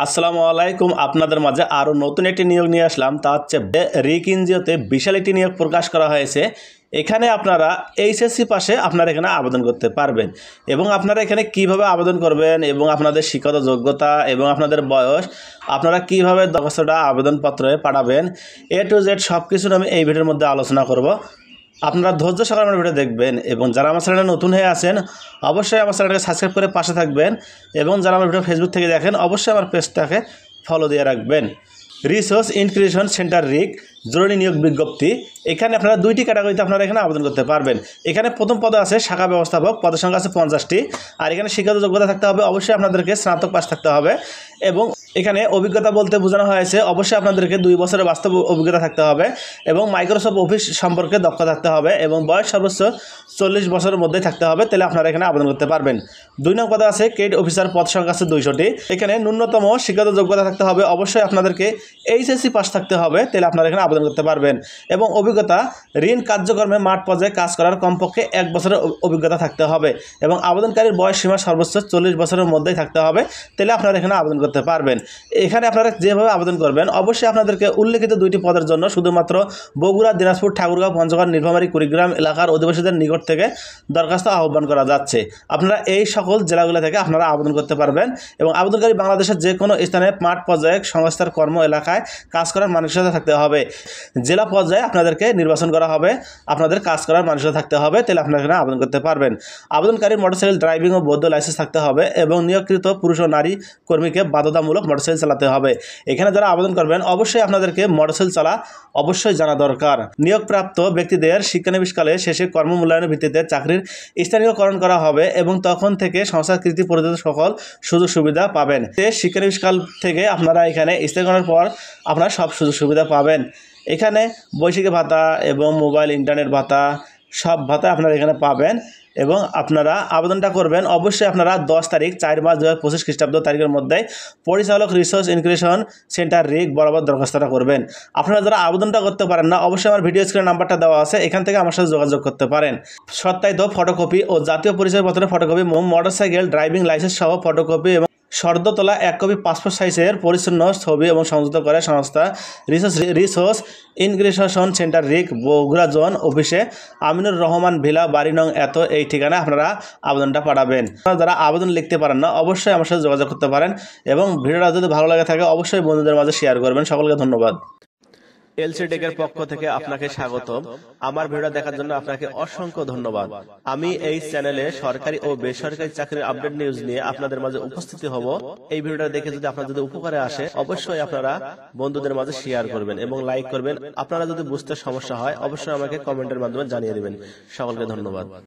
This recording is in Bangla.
আসসালামু আলাইকুম। আপনাদের মাঝে আরও নতুন একটি নিয়োগ নিয়ে আসলাম। তা হচ্ছে রিক এনজিওতে বিশাল একটি নিয়োগ প্রকাশ করা হয়েছে। এখানে আপনারা এইচএসসি পাশে আপনারা এখানে আবেদন করতে পারবেন এবং আপনারা এখানে কিভাবে আবেদন করবেন এবং আপনাদের শিক্ষাগত যোগ্যতা এবং আপনাদের বয়স, আপনারা কিভাবে দরখাস্তটা আবেদনপত্রে পাঠাবেন, এ টু জেড সব কিছু আমি এই ভিডিওর মধ্যে আলোচনা করব। আপনারা ধৈর্য সহকারে আমার ভিডিও দেখবেন এবং যারা আমার চ্যানেলে নতুন হয়ে আছেন অবশ্যই আমার চ্যানেলটাকে সাবস্ক্রাইব করে পাশে থাকবেন এবং যারা আমার ভিডিও ফেসবুক থেকে দেখেন অবশ্যই আমার পেজটাকে ফলো দিয়ে রাখবেন। রিসোর্স ইনক্রিয়েশন সেন্টার রিক জরুরি নিয়োগ বিজ্ঞপ্তি। এখানে আপনারা দুইটি ক্যাটাগরিতে আপনারা এখানে আবেদন করতে পারবেন। এখানে প্রথম পদে আছে শাখা ব্যবস্থাপক, পদের সংখ্যা আছে 50টি। আর এখানে শিক্ষাগত যোগ্যতা থাকতে হবে, অবশ্যই আপনাদেরকে স্নাতক পাস থাকতে হবে এবং এখানে অভিজ্ঞতা বলতে বোঝানো হয়েছে অবশ্যই আপনাদেরকে 2 বছরের বাস্তব অভিজ্ঞতা থাকতে হবে এবং মাইক্রোসফট অফিস সম্পর্কে দক্ষ থাকতে হবে এবং বয়স সর্বোচ্চ 40 বছরের মধ্যে থাকতে হবে, তাহলে আপনারা এখানে আবেদন করতে পারবেন। 2 নং পদে আছে কেড অফিসার, পদ সংখ্যা আছে 200টি। এখানে ন্যূনতম শিক্ষাগত যোগ্যতা থাকতে হবে, অবশ্যই আপনাদেরকে এইচএসসি পাস থাকতে হবে, তাহলে আপনারা এখানে আবেদন করতে পারবেন এবং অভিজ্ঞতা ঋণ কার্যক্রমে মাঠ পর্যায়ে কাজ করার কমপক্ষে 1 বছরের অভিজ্ঞতা থাকতে হবে এবং আবেদনকারীর বয়স সীমা সর্বোচ্চ 40 বছরের মধ্যেই থাকতে হবে, তাহলে আপনারা এখানে আবেদন করতে পারবেন। এখানে আপনারা যেভাবে আবেদন করবেন অবশ্যই আপনাদেরকে উল্লেখিত 2টি পদের জন্য শুধুমাত্র বগুড়া, দিনাজপুর, ঠাকুরগাঁও, পঞ্চগড়, নীলফামারী, কুড়িগ্রাম এলাকার অধিবাসীদের নিকট থেকে দরখাস্ত আহ্বান করা যাচ্ছে। আপনারা এই সকল জেলাগুলো থেকে আপনারা আবেদন করতে পারবেন এবং আবেদনকারী বাংলাদেশের যে কোনো স্থানে মাঠ পর্যায়ে সংস্থার কর্ম এলাকায় কাজ করার মানসিকতা থাকতে হবে। জেলা পর্যায়ে আপনাদেরকে নির্বাচন করা হবে, আপনাদের কাজ করার মানসিকতা থাকতে হবে, তাহলে আপনারা এখানে আবেদন করতে পারবেন। আবেদনকারীর মোটরসাইকেল ড্রাইভিং ও বৈধ লাইসেন্স থাকতে হবে এবং নিয়োগকৃত পুরুষ ও নারী কর্মীকে বাধ্যতামূলক মোটরসাইকেল চালাতে হবে। এখানে যারা আবেদন করবেন অবশ্যই আপনাদেরকে মোটরসাইকেল চালা অবশ্যই জানা দরকার। নিয়োগপ্রাপ্ত ব্যক্তিদের শিক্ষানবিশকালে শেষে কর্মমূল্যায়নের ভিত্তিতে চাকরির স্থানীয়করণ করা হবে এবং তখন থেকে সংস্থাকৃতি পরিচিত সকল সুযোগ সুবিধা পাবেন। শিক্ষানবিশকাল থেকে আপনারা এখানে স্থানীয়করণের পর আপনারা সব সুযোগ সুবিধা পাবেন। এখানে বৈশিক ভাতা এবং মোবাইল ইন্টারনেট ভাতা, সব ভাতা আপনারা এখানে পাবেন এবং আপনারা আবেদনটা করবেন অবশ্যই আপনারা 10 তারিখ 4 মার্চ 2025 খ্রিস্টাব্দ তারিখের মধ্যে পরিচালক রিসোর্স ইনক্রিয়েশন সেন্টার রিক বরাবর দরখাস্তটা করবেন। আপনারা যারা আবেদনটা করতে পারেন না অবশ্যই আমার ভিডিও স্ক্রিনে নাম্বারটা দেওয়া আছে, এখান থেকে আমার সাথে যোগাযোগ করতে পারেন। সত্যায়িত ফটোকপি ও জাতীয় পরিচয়পত্রের ফটোকপি, মোটরসাইকেল ড্রাইভিং লাইসেন্স সহ ফটোকপি এবং সদ্য তোলা 1 কপি পাসপোর্ট সাইজের পরিচ্ছন্ন ছবি এবং সংযুক্ত করে সংস্থা রিসোর্স ইনক্রিয়েশন সেন্টার রিক বগুড়া জোন অফিসে আমিনুর রহমান ভিলা, বাড়ি নং এত, এই ঠিকানায় আপনারা আবেদনটা পাঠাবেন। যারা আবেদন লিখতে পারেন না অবশ্যই আমার সাথে যোগাযোগ করতে পারেন এবং ভিডিওটা যদি ভালো লাগে থাকে অবশ্যই বন্ধুদের মাঝে শেয়ার করবেন। সকলকে ধন্যবাদ। এলসি টেকের পক্ষ থেকে আপনাকে স্বাগতম। আমার ভিডিও দেখার জন্য আপনাকে অসংখ্য ধন্যবাদ। আমি এই চ্যানেলে সরকারি ও বেসরকারি চাকরির আপডেট নিউজ নিয়ে আপনাদের মাঝে উপস্থিত হব। এই ভিডিওটা দেখে যদি আপনার যদি উপকারে আসে অবশ্যই আপনারা বন্ধুদের মাঝে শেয়ার করবেন এবং লাইক করবেন। আপনারা যদি বুঝতে সমস্যা হয় অবশ্যই আমাকে কমেন্টের মাধ্যমে জানিয়ে দিবেন। সকলকে ধন্যবাদ।